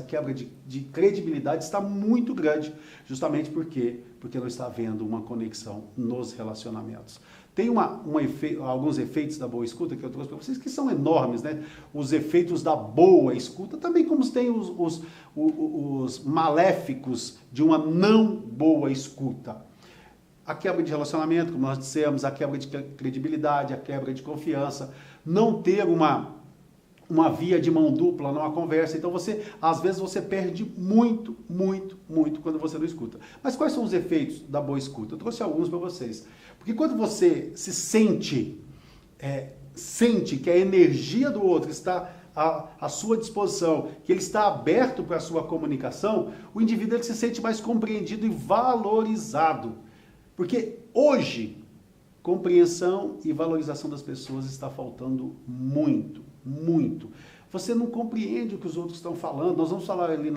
quebra de credibilidade está muito grande, justamente porque não está havendo uma conexão nos relacionamentos. Tem alguns efeitos da boa escuta que eu trouxe para vocês que são enormes, né? Os efeitos da boa escuta, também como tem os maléficos de uma não boa escuta. A quebra de relacionamento, como nós dissemos, a quebra de credibilidade, a quebra de confiança, não ter uma via de mão dupla numa conversa. Então, às vezes, você perde muito, muito, muito quando você não escuta. Mas quais são os efeitos da boa escuta? Eu trouxe alguns para vocês. Porque quando você se sente que a energia do outro está à sua disposição, que ele está aberto para a sua comunicação, o indivíduo ele se sente mais compreendido e valorizado. Porque hoje, compreensão e valorização das pessoas está faltando muito, muito. Você não compreende o que os outros estão falando. Nós vamos falar ali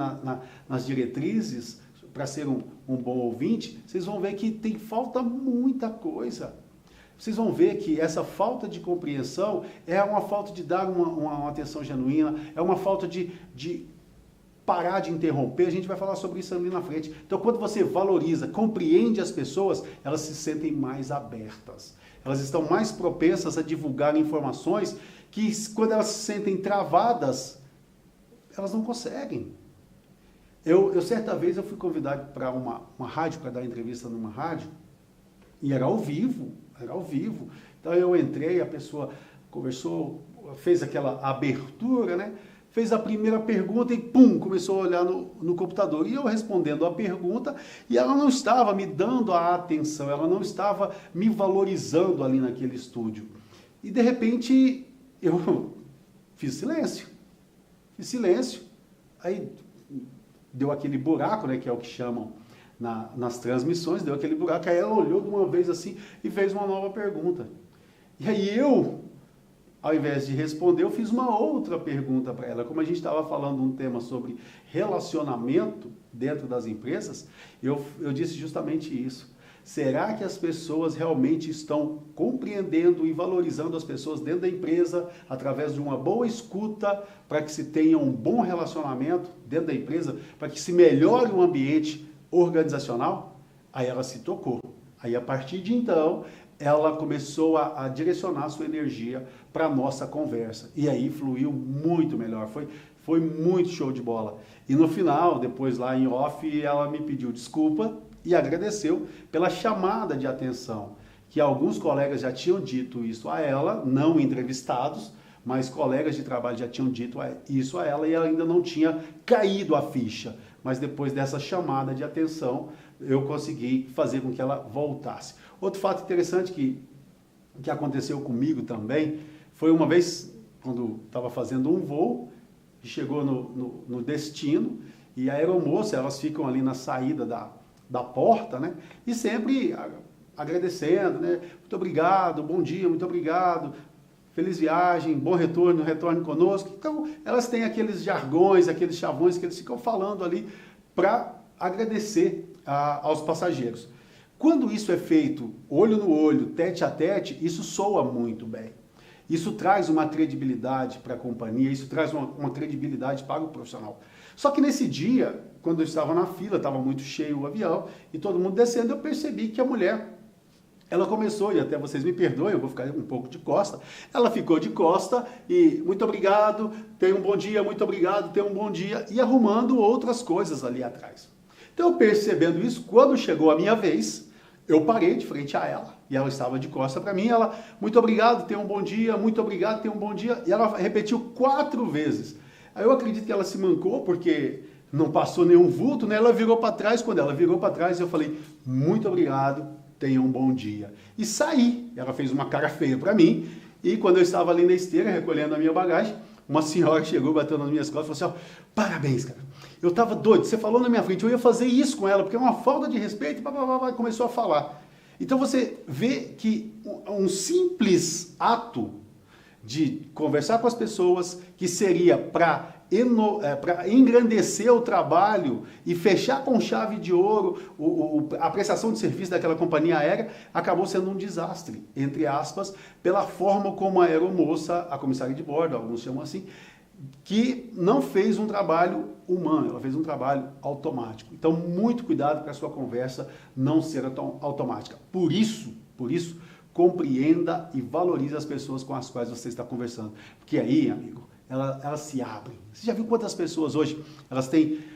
nas diretrizes, para ser um bom ouvinte, vocês vão ver que falta muita coisa. Vocês vão ver que essa falta de compreensão é uma falta de dar uma atenção genuína, é uma falta de parar de interromper. A gente vai falar sobre isso ali na frente. Então, quando você valoriza, compreende as pessoas, elas se sentem mais abertas. Elas estão mais propensas a divulgar informações que, quando elas se sentem travadas, elas não conseguem. Certa vez, eu fui convidado para uma rádio, para dar entrevista numa rádio, e era ao vivo. Então, eu entrei, a pessoa conversou, fez aquela abertura, né? Fez a primeira pergunta e, pum, começou a olhar no computador. E eu respondendo a pergunta, e ela não estava me dando a atenção, ela não estava me valorizando ali naquele estúdio. E, de repente, eu fiz silêncio. Aí deu aquele buraco, né, que é o que chamam nas transmissões, deu aquele buraco, aí ela olhou de uma vez assim e fez uma nova pergunta. E aí eu, ao invés de responder, eu fiz uma outra pergunta para ela. Como a gente estava falando um tema sobre relacionamento dentro das empresas, eu disse justamente isso. Será que as pessoas realmente estão compreendendo e valorizando as pessoas dentro da empresa através de uma boa escuta para que se tenha um bom relacionamento dentro da empresa, para que se melhore o ambiente organizacional? Aí ela se tocou. Aí a partir de então, ela começou a direcionar a sua energia para a nossa conversa. E aí fluiu muito melhor. Foi muito show de bola. E no final, depois lá em off, ela me pediu desculpa e agradeceu pela chamada de atenção, que alguns colegas já tinham dito isso a ela, não entrevistados, mas colegas de trabalho já tinham dito isso a ela e ela ainda não tinha caído a ficha. Mas depois dessa chamada de atenção, eu consegui fazer com que ela voltasse. Outro fato interessante que aconteceu comigo também, foi uma vez, quando estava fazendo um voo, chegou no destino, e a aeromoça, elas ficam ali na saída da porta, né? E sempre agradecendo, né? Muito obrigado, bom dia, muito obrigado, feliz viagem, bom retorno, retorne conosco. Então, elas têm aqueles jargões, aqueles chavões que eles ficam falando ali para agradecer aos passageiros. Quando isso é feito olho no olho, tete a tete, isso soa muito bem. Isso traz uma credibilidade para a companhia, isso traz uma credibilidade para o profissional. Só que nesse dia, quando eu estava na fila, estava muito cheio o avião, e todo mundo descendo, eu percebi que a mulher, ela começou, e até vocês me perdoem, eu vou ficar um pouco de costa, ela ficou de costa e muito obrigado, tenha um bom dia, muito obrigado, tenha um bom dia, e arrumando outras coisas ali atrás. Então, percebendo isso, quando chegou a minha vez, eu parei de frente a ela, e ela estava de costa para mim, ela, muito obrigado, tenha um bom dia, muito obrigado, tenha um bom dia, e ela repetiu 4 vezes. Aí eu acredito que ela se mancou, porque não passou nenhum vulto, né? Ela virou para trás, quando ela virou para trás, eu falei, muito obrigado, tenha um bom dia. E saí, ela fez uma cara feia para mim, e quando eu estava ali na esteira, recolhendo a minha bagagem, uma senhora chegou, bateu nas minhas costas e falou assim, ó, parabéns, cara, eu estava doido, você falou na minha frente, eu ia fazer isso com ela, porque é uma falta de respeito, e começou a falar. Então você vê que um simples ato de conversar com as pessoas, que seria para engrandecer o trabalho e fechar com chave de ouro a prestação de serviço daquela companhia aérea, acabou sendo um desastre, entre aspas, pela forma como a aeromoça, a comissária de bordo, alguns chamam assim, que não fez um trabalho humano, ela fez um trabalho automático. Então, muito cuidado para a sua conversa não ser tão automática. Por isso, compreenda e valorize as pessoas com as quais você está conversando. Porque aí, amigo, elas se abrem. Você já viu quantas pessoas hoje,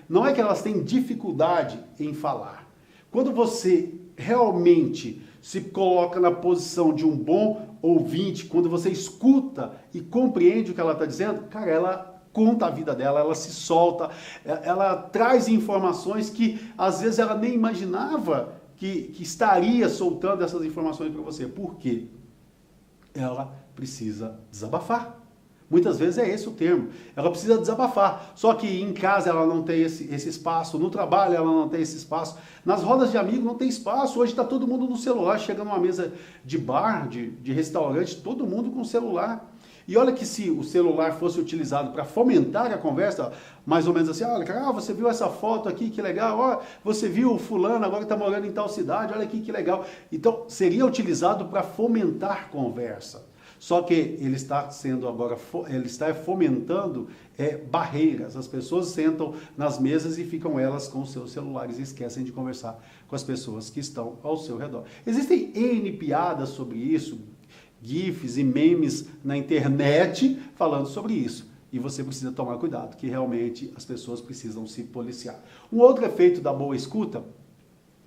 não é que elas têm dificuldade em falar. Quando você realmente se coloca na posição de um bom ouvinte, quando você escuta e compreende o que ela está dizendo, cara, ela conta a vida dela, ela se solta, ela traz informações que às vezes ela nem imaginava que estaria soltando essas informações para você. Por quê? Ela precisa desabafar. Muitas vezes é esse o termo. Ela precisa desabafar. Só que em casa ela não tem esse espaço, no trabalho ela não tem esse espaço, nas rodas de amigos não tem espaço. Hoje está todo mundo no celular, chega numa mesa de bar, de restaurante, todo mundo com celular. E olha que se o celular fosse utilizado para fomentar a conversa, mais ou menos assim, olha, cara, você viu essa foto aqui, que legal, ó, você viu o fulano agora está morando em tal cidade, olha aqui que legal. Então, seria utilizado para fomentar conversa. Só que ele está fomentando barreiras. As pessoas sentam nas mesas e ficam elas com os seus celulares e esquecem de conversar com as pessoas que estão ao seu redor. Existem N piadas sobre isso, GIFs e memes na internet falando sobre isso. E você precisa tomar cuidado, que realmente as pessoas precisam se policiar. Um outro efeito da boa escuta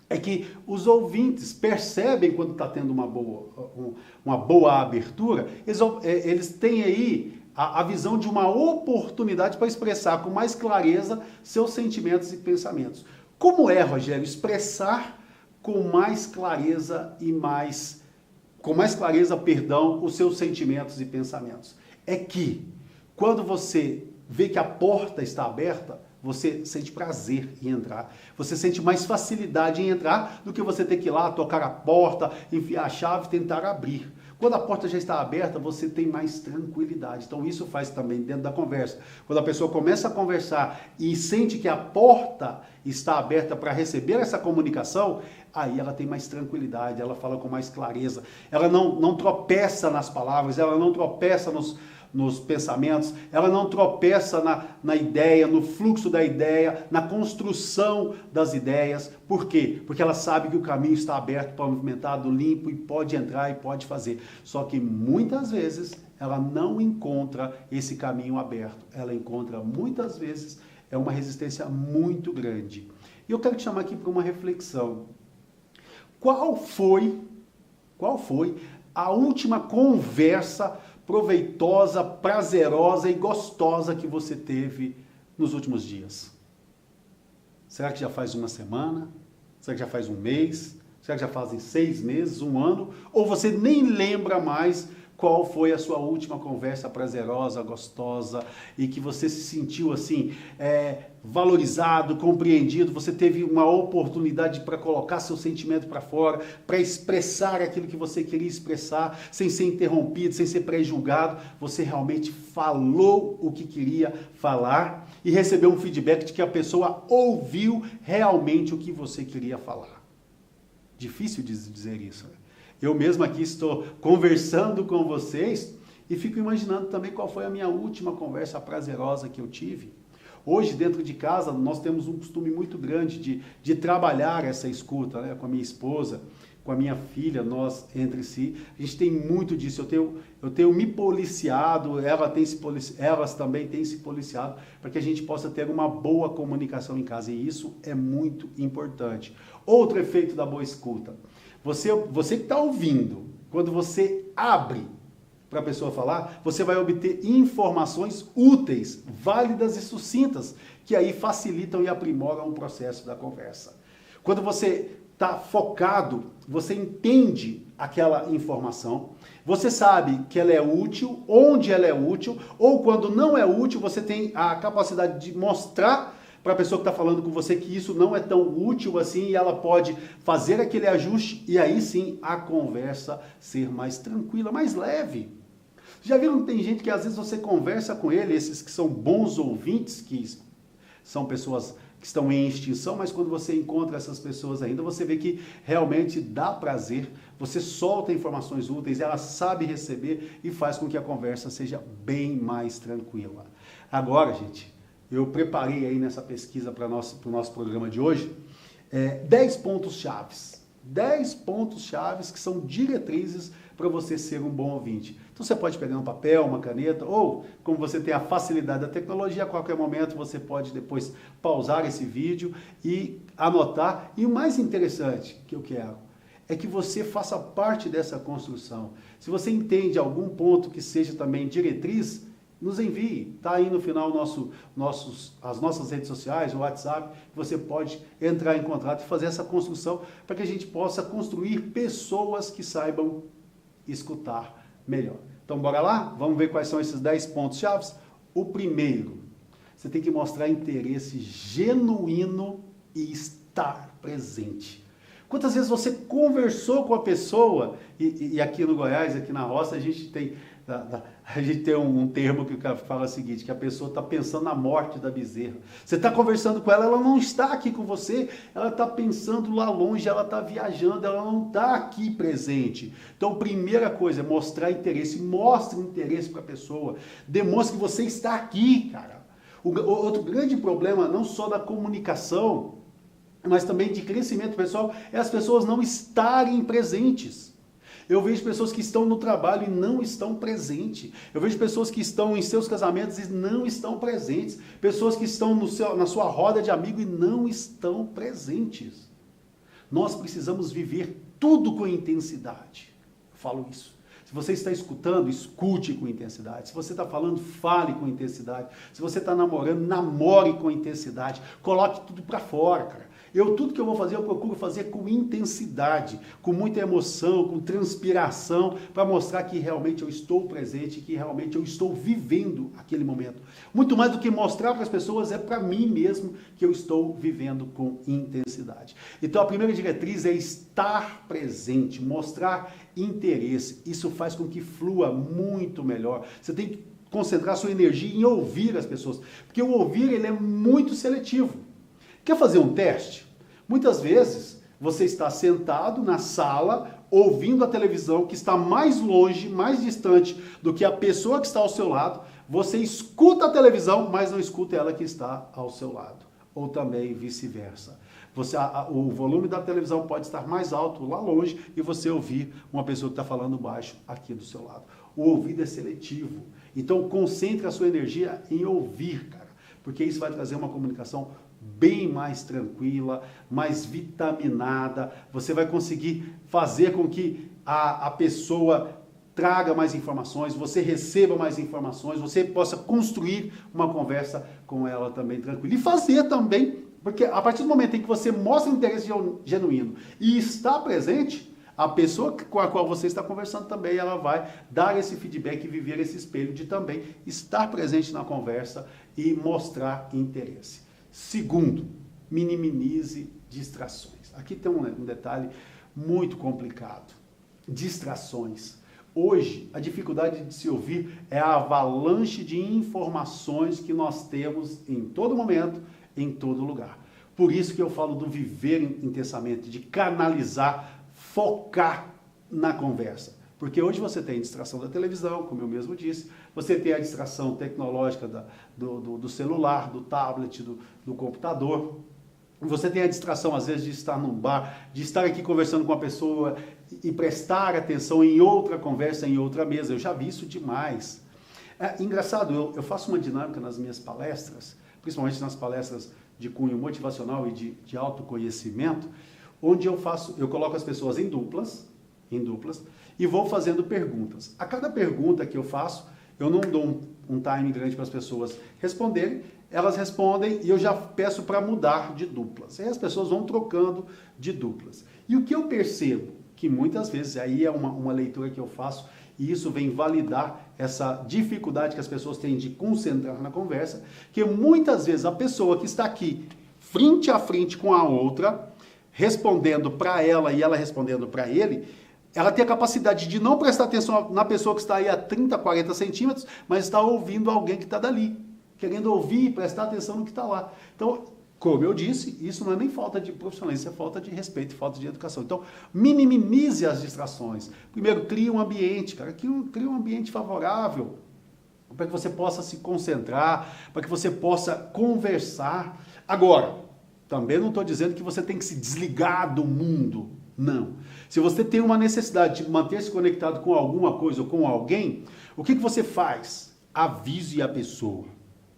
é que os ouvintes percebem quando está tendo uma boa abertura, eles têm aí a visão de uma oportunidade para expressar com mais clareza seus sentimentos e pensamentos. Como é, Rogério, expressar com mais clareza os seus sentimentos e pensamentos? É que quando você vê que a porta está aberta, você sente prazer em entrar. Você sente mais facilidade em entrar do que você ter que ir lá, tocar a porta, enfiar a chave e tentar abrir. Quando a porta já está aberta, você tem mais tranquilidade. Então isso faz também dentro da conversa. Quando a pessoa começa a conversar e sente que a porta está aberta para receber essa comunicação, aí ela tem mais tranquilidade, ela fala com mais clareza. Ela não tropeça nas palavras, ela não tropeça nos pensamentos, ela não tropeça na ideia, no fluxo da ideia, na construção das ideias. Por quê? Porque ela sabe que o caminho está aberto, pavimentado, limpo e pode entrar e pode fazer. Só que muitas vezes ela não encontra esse caminho aberto. Ela encontra muitas vezes uma resistência muito grande. E eu quero te chamar aqui para uma reflexão. Qual foi a última conversa proveitosa, prazerosa e gostosa que você teve nos últimos dias? Será que já faz uma semana? Será que já faz um mês? Será que já fazem 6 meses, um ano? Ou você nem lembra mais qual foi a sua última conversa prazerosa, gostosa e que você se sentiu assim, valorizado, compreendido, você teve uma oportunidade para colocar seu sentimento para fora, para expressar aquilo que você queria expressar, sem ser interrompido, sem ser pré-julgado, você realmente falou o que queria falar e recebeu um feedback de que a pessoa ouviu realmente o que você queria falar. Difícil de dizer isso, né? Eu mesmo aqui estou conversando com vocês e fico imaginando também qual foi a minha última conversa prazerosa que eu tive. Hoje, dentro de casa, nós temos um costume muito grande de trabalhar essa escuta, né? Com a minha esposa, com a minha filha, nós entre si. A gente tem muito disso. Eu tenho me policiado, elas também têm se policiado para que a gente possa ter uma boa comunicação em casa. E isso é muito importante. Outro efeito da boa escuta. Você que está ouvindo, quando você abre para a pessoa falar, você vai obter informações úteis, válidas e sucintas, que aí facilitam e aprimoram o processo da conversa. Quando você está focado, você entende aquela informação, você sabe que ela é útil, onde ela é útil, ou quando não é útil, você tem a capacidade de mostrar para a pessoa que está falando com você que isso não é tão útil assim e ela pode fazer aquele ajuste e aí sim a conversa ser mais tranquila, mais leve. Já viram que tem gente que às vezes você conversa com ele, esses que são bons ouvintes, que são pessoas que estão em extinção, mas quando você encontra essas pessoas ainda, você vê que realmente dá prazer, você solta informações úteis, ela sabe receber e faz com que a conversa seja bem mais tranquila. Agora, gente, eu preparei aí nessa pesquisa para o nosso programa de hoje 10 pontos chaves. 10 pontos chaves que são diretrizes para você ser um bom ouvinte. Então você pode pegar um papel, uma caneta, ou como você tem a facilidade da tecnologia, a qualquer momento você pode depois pausar esse vídeo e anotar. E o mais interessante que eu quero é que você faça parte dessa construção. Se você entende algum ponto que seja também diretriz, nos envie. Está aí no final as nossas redes sociais, o WhatsApp, você pode entrar em contato e fazer essa construção para que a gente possa construir pessoas que saibam escutar melhor. Então, bora lá? Vamos ver quais são esses 10 pontos chaves? O primeiro, você tem que mostrar interesse genuíno e estar presente. Quantas vezes você conversou com a pessoa, e aqui no Goiás, aqui na roça, a gente tem um termo que fala o seguinte, que a pessoa está pensando na morte da bezerra. Você está conversando com ela, ela não está aqui com você, ela está pensando lá longe, ela está viajando, ela não está aqui presente. Então, primeira coisa é mostrar interesse. Mostre interesse para a pessoa. Demonstre que você está aqui, cara. Outro grande problema, não só da comunicação, mas também de crescimento pessoal, é as pessoas não estarem presentes. Eu vejo pessoas que estão no trabalho e não estão presentes. Eu vejo pessoas que estão em seus casamentos e não estão presentes. Pessoas que estão na sua roda de amigo e não estão presentes. Nós precisamos viver tudo com intensidade. Eu falo isso. Se você está escutando, escute com intensidade. Se você está falando, fale com intensidade. Se você está namorando, namore com intensidade. Coloque tudo para fora, cara. Tudo que eu vou fazer, eu procuro fazer com intensidade, com muita emoção, com transpiração, para mostrar que realmente eu estou presente, que realmente eu estou vivendo aquele momento. Muito mais do que mostrar para as pessoas, é para mim mesmo que eu estou vivendo com intensidade. Então a primeira diretriz é estar presente, mostrar interesse. Isso faz com que flua muito melhor. Você tem que concentrar sua energia em ouvir as pessoas, porque o ouvir ele é muito seletivo. Quer fazer um teste? Muitas vezes você está sentado na sala, ouvindo a televisão que está mais longe, mais distante do que a pessoa que está ao seu lado. Você escuta a televisão, mas não escuta ela que está ao seu lado. Ou também vice-versa. O volume da televisão pode estar mais alto lá longe e você ouvir uma pessoa que está falando baixo aqui do seu lado. O ouvido é seletivo. Então concentre a sua energia em ouvir, cara. Porque isso vai trazer uma comunicação bem mais tranquila, mais vitaminada. Você vai conseguir fazer com que a pessoa traga mais informações, você receba mais informações, você possa construir uma conversa com ela também tranquila. E fazer também, porque a partir do momento em que você mostra um interesse genuíno e está presente, a pessoa com a qual você está conversando também, ela vai dar esse feedback e viver esse espelho de também estar presente na conversa e mostrar interesse. Segundo, minimize distrações. Aqui tem um detalhe muito complicado. Distrações. Hoje, a dificuldade de se ouvir é a avalanche de informações que nós temos em todo momento, em todo lugar. Por isso que eu falo do viver intensamente, de canalizar, focar na conversa. Porque hoje você tem a distração da televisão, como eu mesmo disse, você tem a distração tecnológica do celular, do tablet, do computador, você tem a distração, às vezes, de estar num bar, de estar aqui conversando com uma pessoa e prestar atenção em outra conversa, em outra mesa. Eu já vi isso demais. É engraçado, eu faço uma dinâmica nas minhas palestras, principalmente nas palestras de cunho motivacional e de autoconhecimento, onde eu coloco as pessoas em duplas, e vou fazendo perguntas. A cada pergunta que eu faço, eu não dou um time grande para as pessoas responderem, elas respondem e eu já peço para mudar de duplas. Aí as pessoas vão trocando de duplas. E o que eu percebo, que muitas vezes, aí é uma leitura que eu faço, e isso vem validar essa dificuldade que as pessoas têm de concentrar na conversa, que muitas vezes a pessoa que está aqui, frente a frente com a outra, respondendo para ela e ela respondendo para ele, ela tem a capacidade de não prestar atenção na pessoa que está aí a 30, 40 centímetros, mas está ouvindo alguém que está dali, querendo ouvir e prestar atenção no que está lá. Então, como eu disse, isso não é nem falta de profissionalismo, isso é falta de respeito, falta de educação. Então, minimize as distrações. Primeiro, crie um ambiente, cara, crie um ambiente favorável para que você possa se concentrar, para que você possa conversar. Agora, também não estou dizendo que você tem que se desligar do mundo, não. Se você tem uma necessidade de manter-se conectado com alguma coisa ou com alguém, o que você faz? Avise a pessoa.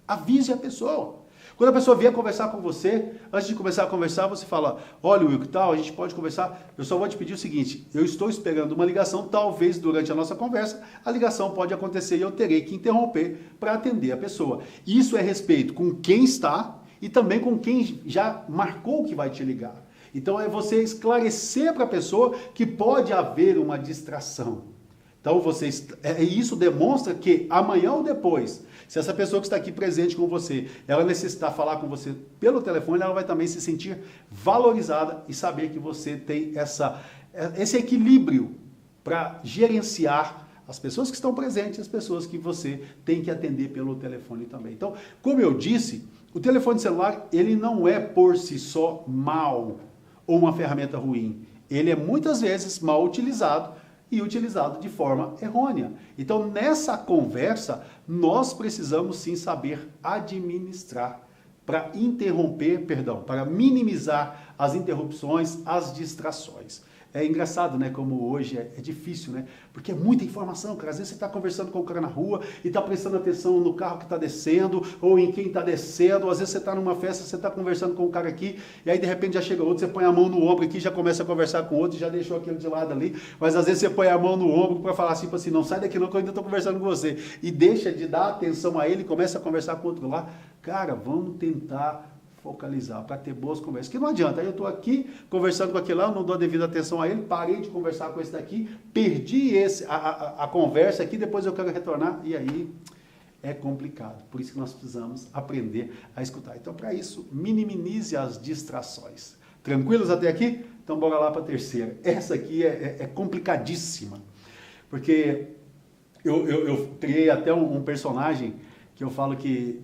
Avise a pessoa. Quando a pessoa vier conversar com você, antes de começar a conversar, você fala, olha, Will, que tal? A gente pode conversar? Eu só vou te pedir o seguinte, eu estou esperando uma ligação, talvez durante a nossa conversa, a ligação pode acontecer e eu terei que interromper para atender a pessoa. Isso é respeito com quem está e também com quem já marcou que vai te ligar. Então é você esclarecer para a pessoa que pode haver uma distração. Então isso demonstra que amanhã ou depois, se essa pessoa que está aqui presente com você, ela necessitar falar com você pelo telefone, ela vai também se sentir valorizada e saber que você tem esse equilíbrio para gerenciar as pessoas que estão presentes e as pessoas que você tem que atender pelo telefone também. Então, como eu disse, o telefone celular, ele não é por si só mal ou uma ferramenta ruim. Ele é muitas vezes mal utilizado e utilizado de forma errônea. Então, nessa conversa, nós precisamos sim saber administrar para para minimizar as interrupções, as distrações. É engraçado, né, como hoje é difícil, né, porque é muita informação, cara. Às vezes você está conversando com o cara na rua e está prestando atenção no carro que está descendo ou em quem está descendo, ou às vezes você está numa festa, você está conversando com o cara aqui e aí de repente já chega outro, você põe a mão no ombro aqui, já começa a conversar com o outro, já deixou aquele de lado ali, mas às vezes você põe a mão no ombro para falar assim, não sai daqui não que eu ainda estou conversando com você, e deixa de dar atenção a ele, começa a conversar com o outro lá. Cara, vamos tentar focalizar, para ter boas conversas. Que não adianta, aí eu estou aqui conversando com aquele lá, eu não dou a devida atenção a ele, parei de conversar com esse daqui, perdi a conversa aqui, depois eu quero retornar, e aí é complicado. Por isso que nós precisamos aprender a escutar. Então, para isso, minimize as distrações. Tranquilos até aqui? Então, bora lá para a terceira. Essa aqui é complicadíssima, porque eu criei até um personagem que eu falo que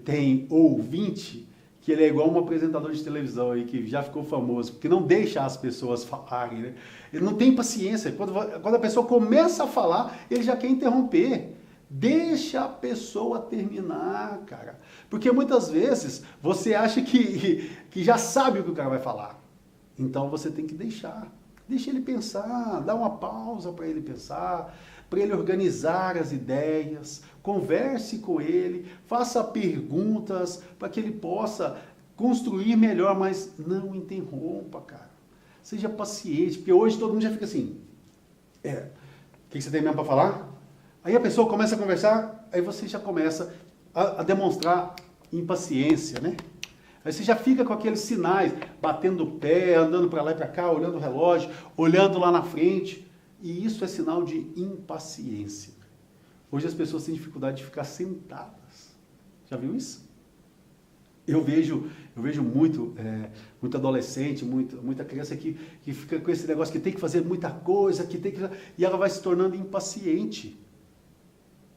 tem ouvinte, que ele é igual um apresentador de televisão aí, que já ficou famoso, porque não deixa as pessoas falarem, né? Ele não tem paciência. Quando a pessoa começa a falar, ele já quer interromper. Deixa a pessoa terminar, cara. Porque muitas vezes você acha que já sabe o que o cara vai falar. Então você tem que deixar. Deixa ele pensar, dá uma pausa para ele pensar, para ele organizar as ideias, converse com ele, faça perguntas para que ele possa construir melhor, mas não interrompa, cara. Seja paciente, porque hoje todo mundo já fica assim, o que você tem mesmo para falar? Aí a pessoa começa a conversar, aí você já começa a demonstrar impaciência, né? Aí você já fica com aqueles sinais, batendo o pé, andando para lá e para cá, olhando o relógio, olhando lá na frente. E isso é sinal de impaciência. Hoje as pessoas têm dificuldade de ficar sentadas. Já viu isso? Eu vejo muito adolescente, muita criança que fica com esse negócio que tem que fazer muita coisa, e ela vai se tornando impaciente.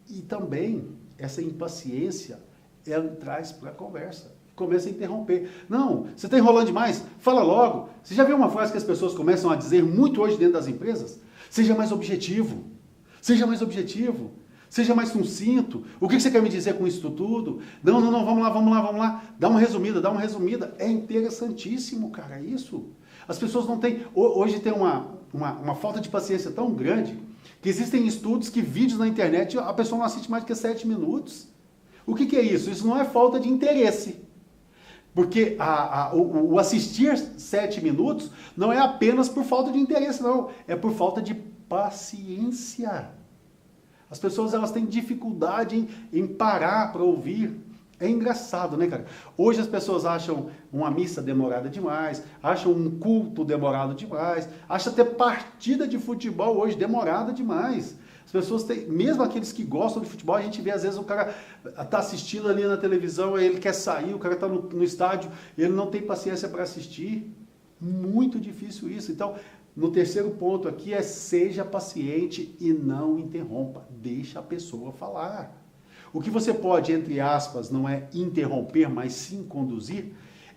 E também essa impaciência, ela traz para a conversa. Começa a interromper. Não, você está enrolando demais, fala logo. Você já viu uma frase que as pessoas começam a dizer muito hoje dentro das empresas? Seja mais objetivo. Seja mais objetivo. Seja mais sucinto. O que você quer me dizer com isso tudo? Não, vamos lá. Dá uma resumida. É interessantíssimo, cara, isso. As pessoas não têm... Hoje tem uma falta de paciência tão grande que existem estudos que vídeos na internet a pessoa não assiste mais do que 7 minutos. O que é isso? Isso não é falta de interesse. Porque o assistir 7 minutos não é apenas por falta de interesse, não. É por falta de paciência. As pessoas elas têm dificuldade em parar para ouvir. É engraçado, né, cara? Hoje as pessoas acham uma missa demorada demais, acham um culto demorado demais, acham até partida de futebol hoje demorada demais. As pessoas têm, mesmo aqueles que gostam de futebol, a gente vê às vezes o cara tá assistindo ali na televisão, ele quer sair, o cara tá no estádio, ele não tem paciência para assistir. Muito difícil isso. Então, no terceiro ponto aqui seja paciente e não interrompa. Deixa a pessoa falar. O que você pode, entre aspas, não é interromper, mas sim conduzir,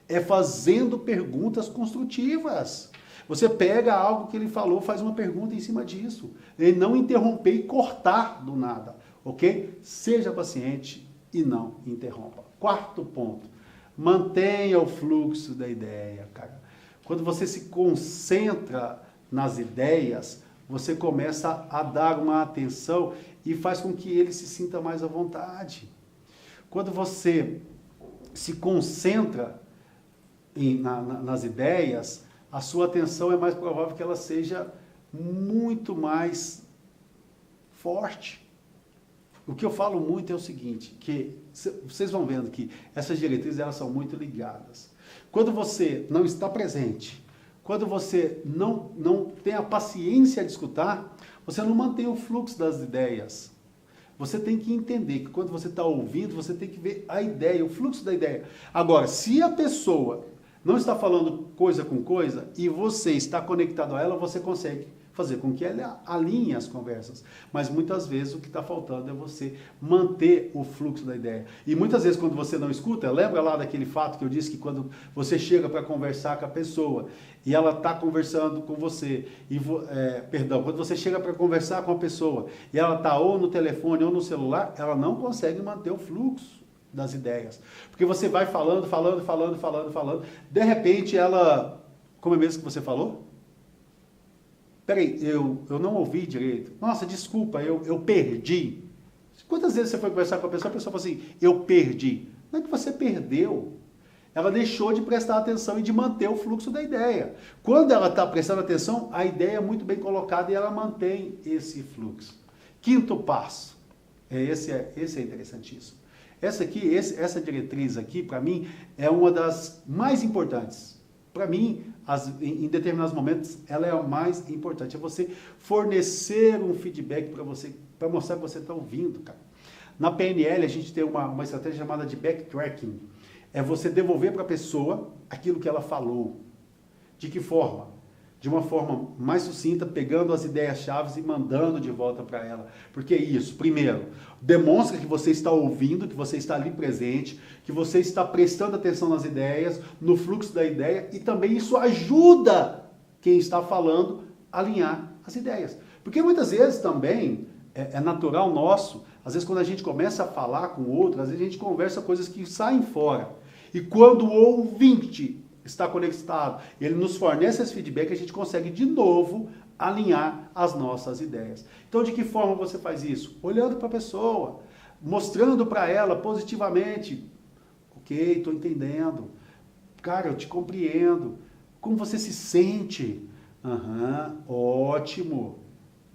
é fazendo perguntas construtivas. Você pega algo que ele falou, faz uma pergunta em cima disso. E não interromper e cortar do nada ok? Seja paciente e não interrompa. Quarto ponto, mantenha o fluxo da ideia, cara. Quando você se concentra nas ideias, você começa a dar uma atenção e faz com que ele se sinta mais à vontade. Quando você se concentra nas ideias, a sua atenção é mais provável que ela seja muito mais forte. O que eu falo muito é o seguinte, que vocês vão vendo que essas diretrizes elas são muito ligadas. Quando você não está presente, quando você não tem a paciência de escutar, você não mantém o fluxo das ideias. Você tem que entender que quando você está ouvindo, você tem que ver a ideia, o fluxo da ideia. Agora, se a pessoa não está falando coisa com coisa e você está conectado a ela, você consegue fazer com que ela alinhe as conversas. Mas muitas vezes o que está faltando é você manter o fluxo da ideia. E muitas vezes quando você não escuta, lembra lá daquele fato que eu disse que quando você chega para conversar com a pessoa e ela está conversando com você, quando você chega para conversar com a pessoa e ela está ou no telefone ou no celular, ela não consegue manter o fluxo das ideias. Porque você vai falando, de repente ela, como é mesmo que você falou? Peraí, eu não ouvi direito. Nossa, desculpa, eu perdi. Quantas vezes você foi conversar com a pessoa fala assim, eu perdi. Não é que você perdeu. Ela deixou de prestar atenção e de manter o fluxo da ideia. Quando ela está prestando atenção, a ideia é muito bem colocada e ela mantém esse fluxo. Quinto passo. Esse é interessantíssimo. Essa diretriz aqui, para mim, é uma das mais importantes. Para mim, em determinados momentos, ela é a mais importante. É você fornecer um feedback para você, para mostrar que você está ouvindo, cara. Na PNL, a gente tem uma estratégia chamada de backtracking. É você devolver para a pessoa aquilo que ela falou. De que forma? De uma forma mais sucinta, pegando as ideias-chave e mandando de volta para ela. Porque isso, primeiro, demonstra que você está ouvindo, que você está ali presente, que você está prestando atenção nas ideias, no fluxo da ideia, e também isso ajuda quem está falando a alinhar as ideias. Porque muitas vezes também é natural nosso, às vezes quando a gente começa a falar com o outro, às vezes a gente conversa coisas que saem fora. E quando o ouvinte está conectado, ele nos fornece esse feedback, a gente consegue de novo alinhar as nossas ideias. Então, de que forma você faz isso? Olhando para a pessoa, mostrando para ela positivamente, ok, estou entendendo, cara, eu te compreendo, como você se sente? Ótimo,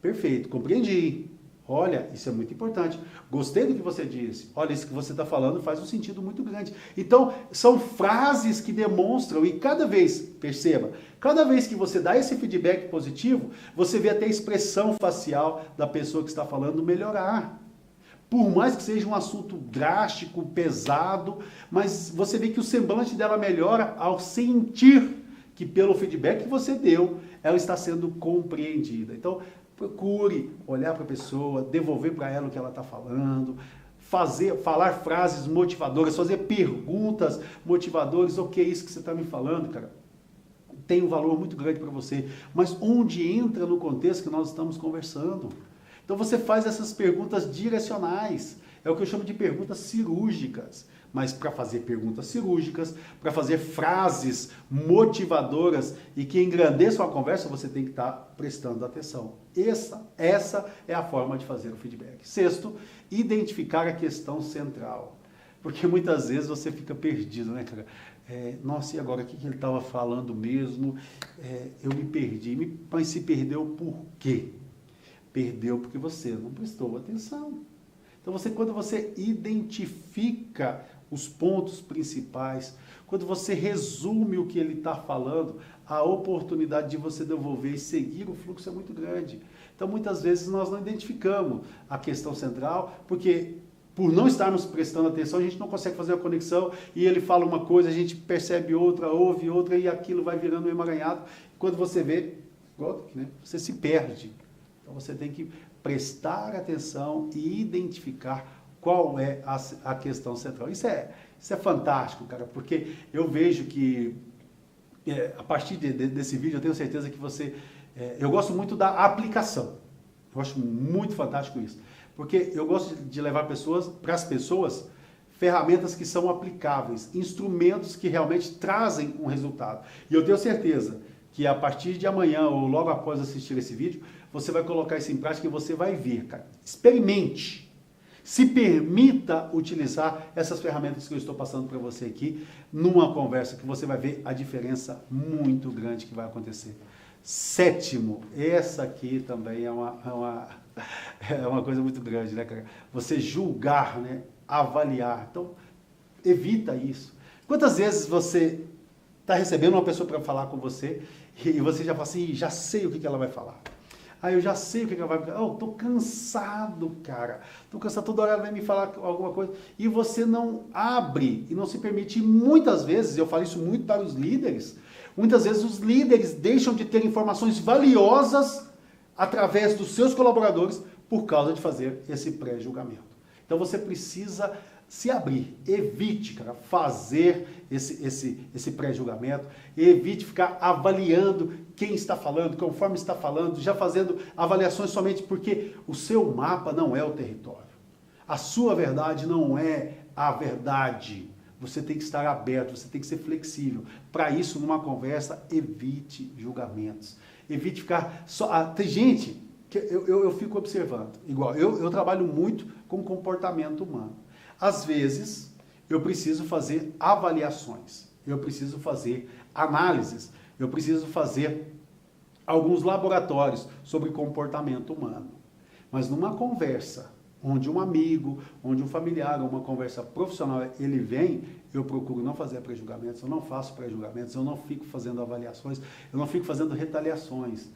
perfeito, compreendi. Olha, isso é muito importante. Gostei do que você disse. Olha, isso que você está falando faz um sentido muito grande. Então, são frases que demonstram, e cada vez, perceba, cada vez que você dá esse feedback positivo, você vê até a expressão facial da pessoa que está falando melhorar. Por mais que seja um assunto drástico, pesado, mas você vê que o semblante dela melhora ao sentir que pelo feedback que você deu, ela está sendo compreendida. Então, procure olhar para a pessoa, devolver para ela o que ela está falando, falar frases motivadoras, fazer perguntas motivadoras. O que é isso que você está me falando, cara? Tem um valor muito grande para você. Mas onde entra no contexto que nós estamos conversando? Então você faz essas perguntas direcionais. É o que eu chamo de perguntas cirúrgicas. Mas para fazer perguntas cirúrgicas, para fazer frases motivadoras e que engrandeçam a conversa, você tem que estar prestando atenção. Essa é a forma de fazer o feedback. Sexto, identificar a questão central. Porque muitas vezes você fica perdido, né, cara? Nossa, e agora? O que ele estava falando mesmo? Eu me perdi. Mas se perdeu por quê? Perdeu porque você não prestou atenção. Então, quando você identifica os pontos principais, quando você resume o que ele está falando, a oportunidade de você devolver e seguir o fluxo é muito grande. Então, muitas vezes nós não identificamos a questão central, porque por não estarmos prestando atenção, a gente não consegue fazer a conexão, e ele fala uma coisa, a gente percebe outra, ouve outra, e aquilo vai virando um emaranhado. Quando você vê, né, você se perde. Então, você tem que prestar atenção e identificar qual é a questão central. Isso é fantástico, cara, porque eu vejo que, a partir desse vídeo, eu tenho certeza que você... eu gosto muito da aplicação. Eu acho muito fantástico isso. Porque eu gosto de levar para as pessoas ferramentas que são aplicáveis, instrumentos que realmente trazem um resultado. E eu tenho certeza que a partir de amanhã ou logo após assistir esse vídeo, você vai colocar isso em prática e você vai ver, cara. Experimente. Se permita utilizar essas ferramentas que eu estou passando para você aqui numa conversa que você vai ver a diferença muito grande que vai acontecer. Sétimo, essa aqui também é uma coisa muito grande, né, cara? Você julgar, né? Avaliar. Então, evita isso. Quantas vezes você está recebendo uma pessoa para falar com você e você já fala assim, já sei o que ela vai falar. Eu já sei o que ela vai falar. Tô cansado, cara. Tô cansado, toda hora ela vai me falar alguma coisa. E você não abre e não se permite. E muitas vezes, eu falo isso muito para os líderes, muitas vezes os líderes deixam de ter informações valiosas através dos seus colaboradores por causa de fazer esse pré-julgamento. Então você precisa se abrir, evite, cara, fazer esse pré-julgamento, evite ficar avaliando quem está falando, conforme está falando, já fazendo avaliações somente porque o seu mapa não é o território. A sua verdade não é a verdade. Você tem que estar aberto, você tem que ser flexível. Para isso, numa conversa, evite julgamentos. Evite ficar só... tem gente que eu fico observando, igual, eu trabalho muito com comportamento humano. Às vezes, eu preciso fazer avaliações, eu preciso fazer análises, eu preciso fazer alguns laboratórios sobre comportamento humano. Mas numa conversa, onde um amigo, onde um familiar, uma conversa profissional, ele vem, eu procuro não fazer pré-julgamentos, eu não faço pré-julgamentos, eu não fico fazendo avaliações, eu não fico fazendo retaliações.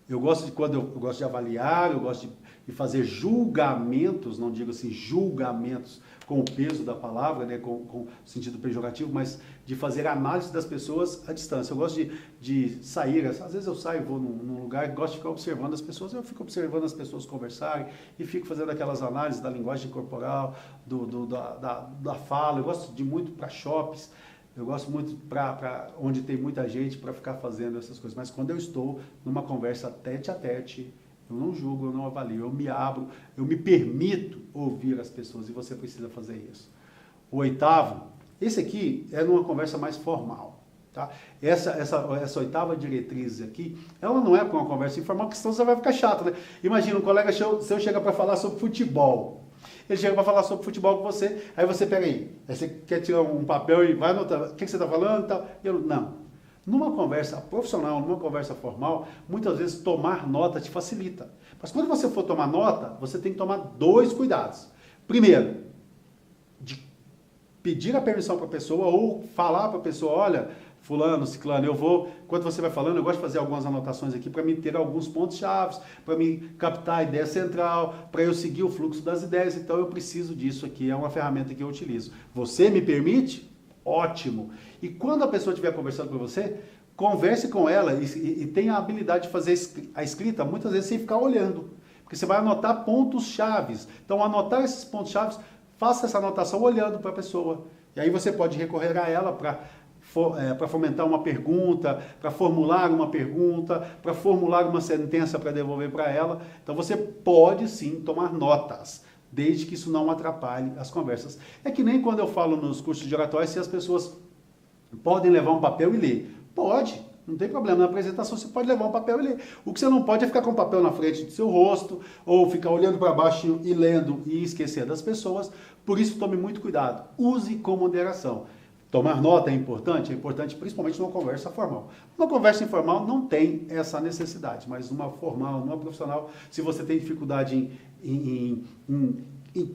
Eu gosto de avaliar, eu gosto de fazer julgamentos, não digo assim julgamentos com o peso da palavra, né, com sentido pejorativo, mas de fazer análise das pessoas à distância. Eu gosto de sair, às vezes eu saio, vou num lugar e gosto de ficar observando as pessoas, eu fico observando as pessoas conversarem e fico fazendo aquelas análises da linguagem corporal, da fala. Eu gosto de muito para shoppings. Eu gosto muito para onde tem muita gente para ficar fazendo essas coisas. Mas quando eu estou numa conversa tete a tete, eu não julgo, eu não avalio, eu me abro, eu me permito ouvir as pessoas e você precisa fazer isso. O oitavo, esse aqui é numa conversa mais formal. Tá? Essa oitava diretriz aqui, ela não é com uma conversa informal, porque senão você vai ficar chato, né? Imagina um colega seu chega para falar sobre futebol. Ele chega para falar sobre futebol com você, aí você pega aí você quer tirar um papel e vai anotar, o que você está falando e tal. Não. Numa conversa profissional, numa conversa formal, muitas vezes tomar nota te facilita. Mas quando você for tomar nota, você tem que tomar 2 cuidados. Primeiro, de pedir a permissão para a pessoa ou falar para a pessoa, olha, fulano, ciclano, enquanto você vai falando, eu gosto de fazer algumas anotações aqui para me ter alguns pontos chaves, para me captar a ideia central, para eu seguir o fluxo das ideias, então eu preciso disso aqui, é uma ferramenta que eu utilizo. Você me permite? Ótimo! E quando a pessoa estiver conversando com você, converse com ela e tenha a habilidade de fazer a escrita, muitas vezes sem ficar olhando, porque você vai anotar pontos chaves. Então, anotar esses pontos chaves, faça essa anotação olhando para a pessoa. E aí você pode recorrer a ela para fomentar uma pergunta, para formular uma pergunta, para formular uma sentença para devolver para ela. Então você pode sim tomar notas, desde que isso não atrapalhe as conversas. É que nem quando eu falo nos cursos de oratória, se as pessoas podem levar um papel e ler. Pode, não tem problema. Na apresentação você pode levar um papel e ler. O que você não pode é ficar com o papel na frente do seu rosto, ou ficar olhando para baixo e lendo e esquecer das pessoas. Por isso tome muito cuidado. Use com moderação. Tomar nota é importante principalmente numa conversa formal. Numa conversa informal não tem essa necessidade, mas numa formal, numa profissional, se você tem dificuldade em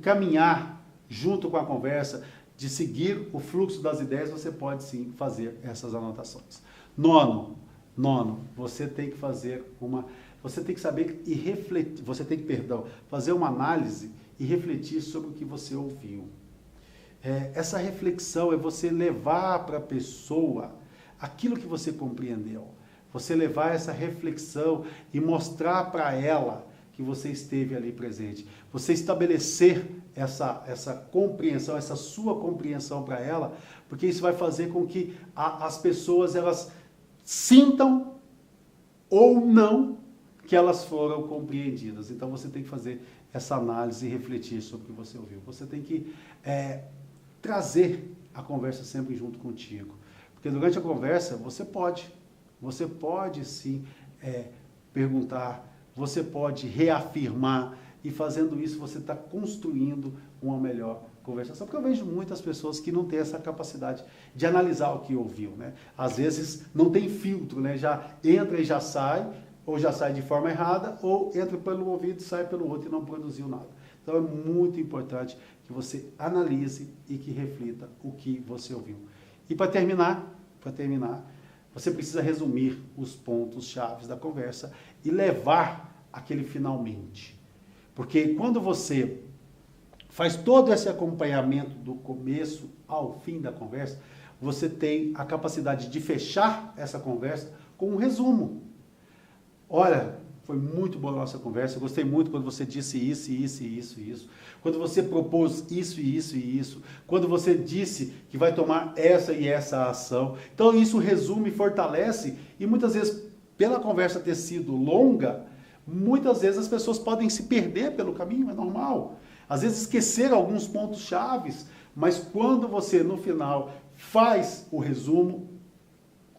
caminhar junto com a conversa, de seguir o fluxo das ideias, você pode sim fazer essas anotações. Nono, você tem que você tem que saber e refletir, fazer uma análise e refletir sobre o que você ouviu. Essa reflexão é você levar para a pessoa aquilo que você compreendeu. Você levar essa reflexão e mostrar para ela que você esteve ali presente. Você estabelecer essa compreensão, essa sua compreensão para ela, porque isso vai fazer com que as pessoas elas sintam ou não que elas foram compreendidas. Então você tem que fazer essa análise e refletir sobre o que você ouviu. Você tem que trazer a conversa sempre junto contigo. Porque durante a conversa você pode sim perguntar, você pode reafirmar, e fazendo isso você está construindo uma melhor conversação. Porque eu vejo muitas pessoas que não têm essa capacidade de analisar o que ouviu, né? Às vezes não tem filtro, né? Já entra e já sai, ou já sai de forma errada, ou entra pelo ouvido e sai pelo outro e não produziu nada. Então é muito importante que você analise e que reflita o que você ouviu. E para terminar, você precisa resumir os pontos chaves da conversa e levar aquele finalmente. Porque quando você faz todo esse acompanhamento do começo ao fim da conversa, você tem a capacidade de fechar essa conversa com um resumo. Olha, foi muito boa a nossa conversa, eu gostei muito quando você disse isso, isso, isso, isso. Quando você propôs isso, isso e isso. Quando você disse que vai tomar essa e essa ação. Então isso resume, fortalece, e muitas vezes, pela conversa ter sido longa, muitas vezes as pessoas podem se perder pelo caminho, é normal. Às vezes esquecer alguns pontos chaves, mas quando você no final faz o resumo,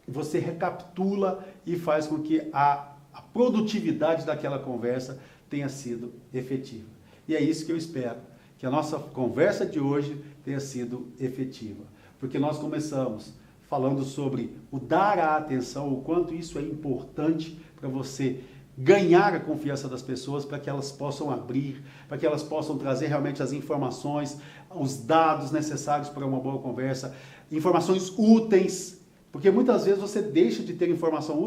você recapitula e faz com que a produtividade daquela conversa tenha sido efetiva. E é isso que eu espero, que a nossa conversa de hoje tenha sido efetiva. Porque nós começamos falando sobre o dar a atenção, o quanto isso é importante para você ganhar a confiança das pessoas, para que elas possam abrir, para que elas possam trazer realmente as informações, os dados necessários para uma boa conversa, informações úteis, porque muitas vezes você deixa de ter informação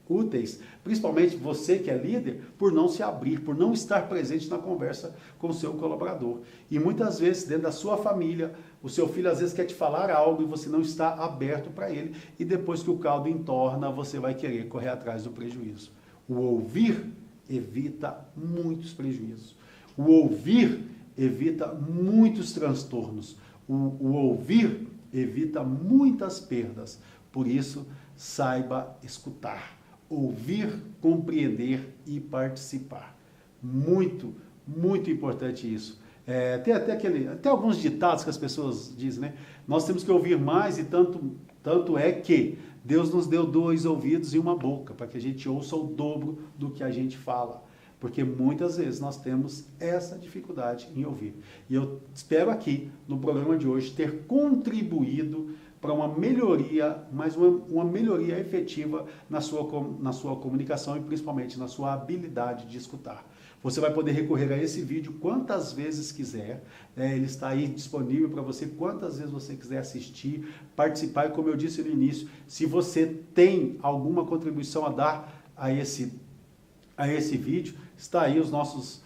úteis, principalmente você que é líder, por não se abrir, por não estar presente na conversa com o seu colaborador. E muitas vezes, dentro da sua família, o seu filho às vezes quer te falar algo e você não está aberto para ele, e depois que o caldo entorna, você vai querer correr atrás do prejuízo. O ouvir evita muitos prejuízos. O ouvir evita muitos transtornos. O ouvir evita muitas perdas. Por isso, saiba escutar. Ouvir, compreender e participar. Muito, muito importante isso. Tem até alguns ditados que as pessoas dizem, né? Nós temos que ouvir mais e tanto é que Deus nos deu 2 ouvidos e uma boca, para que a gente ouça o dobro do que a gente fala. Porque muitas vezes nós temos essa dificuldade em ouvir. E eu espero aqui, no programa de hoje, ter contribuído para uma melhoria, mas uma melhoria efetiva na sua comunicação e principalmente na sua habilidade de escutar. Você vai poder recorrer a esse vídeo quantas vezes quiser, ele está aí disponível para você quantas vezes você quiser assistir, participar, e como eu disse no início, se você tem alguma contribuição a dar a esse vídeo, está aí os nossos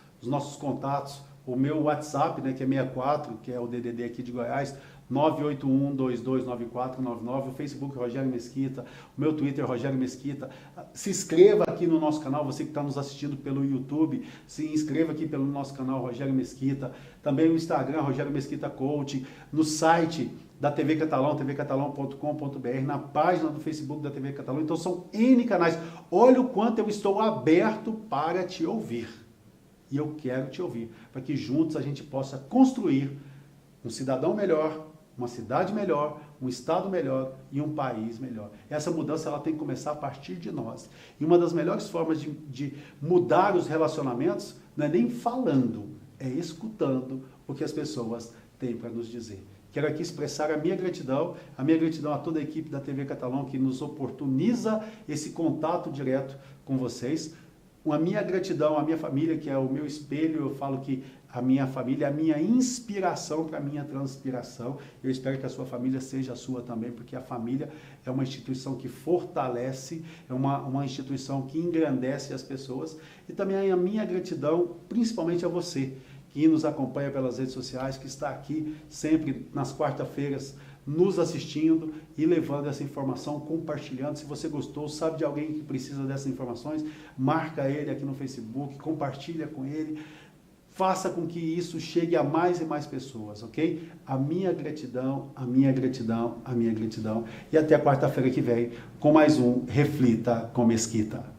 contatos, o meu WhatsApp, né, que é 64, que é o DDD aqui de Goiás, 981-229499, o Facebook Rogério Mesquita, o meu Twitter Rogério Mesquita. Se inscreva aqui no nosso canal, você que está nos assistindo pelo YouTube, se inscreva aqui pelo nosso canal Rogério Mesquita, também no Instagram Rogério Mesquita Coaching, no site da TV Catalão, tvcatalão.com.br, na página do Facebook da TV Catalão. Então são N canais. Olha o quanto eu estou aberto para te ouvir. E eu quero te ouvir, para que juntos a gente possa construir um cidadão melhor, uma cidade melhor, um estado melhor e um país melhor. Essa mudança ela tem que começar a partir de nós. E uma das melhores formas de mudar os relacionamentos não é nem falando, é escutando o que as pessoas têm para nos dizer. Quero aqui expressar a minha gratidão a toda a equipe da TV Catalão que nos oportuniza esse contato direto com vocês. A minha gratidão à minha família, que é o meu espelho. Eu falo que a minha família é a minha inspiração para a minha transpiração. Eu espero que a sua família seja a sua também, porque a família é uma instituição que fortalece, é uma instituição que engrandece as pessoas. E também a minha gratidão, principalmente a você, que nos acompanha pelas redes sociais, que está aqui sempre nas quarta-feiras, nos assistindo e levando essa informação, compartilhando. Se você gostou, sabe de alguém que precisa dessas informações, marca ele aqui no Facebook, compartilha com ele, faça com que isso chegue a mais e mais pessoas, ok? A minha gratidão, a minha gratidão, a minha gratidão. E até quarta-feira que vem com mais um Reflita com Mesquita.